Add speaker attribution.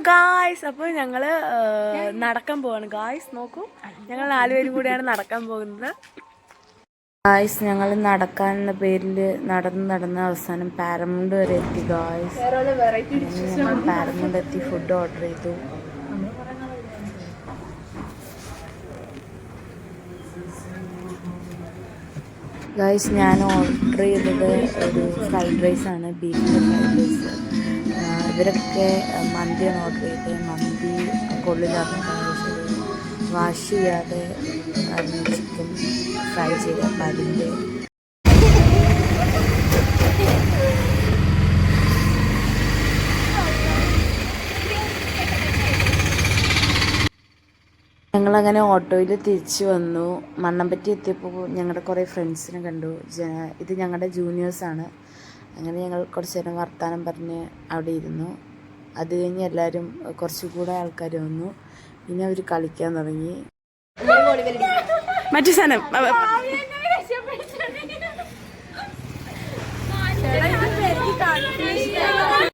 Speaker 1: Guys, അപ്പോൾ ഞങ്ങൾ നടക്കാൻ പോവാണ്. ഗായ്സ് നോക്കൂ, ഞങ്ങൾ 4 പേരും കൂടിയാണ് നടക്കാൻ പോകുന്നത്. ഗായ്സ്, ഞങ്ങൾ നടക്കാനുള്ള പേരിൽ നടന്ന് അവസാനം പാരമൗണ്ട് വരെ എത്തി. ഗായ്സ്, ഞങ്ങൾ പാരമൗണ്ട് എത്തി, ഫുഡ് ഓർഡർ ചെയ്തു. ഗായ്സ്, ഞാൻ ഓർഡർ ചെയ്തത് ഒരു ഫ്രൈഡ് റൈസാണ്, ബീഫിൻ്റെ ഫ്രൈഡ് റൈസ്. ഇവരൊക്കെ മന്തിയാണ് ഓർഡർ ചെയ്തത്. മന്തി കൊള്ളില്ലാത്ത വാഷ് ചെയ്യാതെ ചിക്കൻ ഫ്രൈ ചെയ്ത അതിൻ്റെ ഞങ്ങളങ്ങനെ ഓട്ടോയിൽ തിരിച്ചു വന്നു. മണ്ണമ്പറ്റി എത്തിയപ്പോൾ ഞങ്ങളുടെ കുറേ ഫ്രണ്ട്സിനെ കണ്ടു. ഇത് ഞങ്ങളുടെ ജൂനിയേഴ്സാണ്. അങ്ങനെ ഞങ്ങൾ കുറച്ച് നേരം വർത്തമാനം പറഞ്ഞ് അവിടെ ഇരുന്നു. അത് കഴിഞ്ഞ് എല്ലാവരും കുറച്ചുകൂടെ ആൾക്കാർ വന്നു. പിന്നെ അവർ കളിക്കാൻ തുടങ്ങി. മറ്റു സാധനം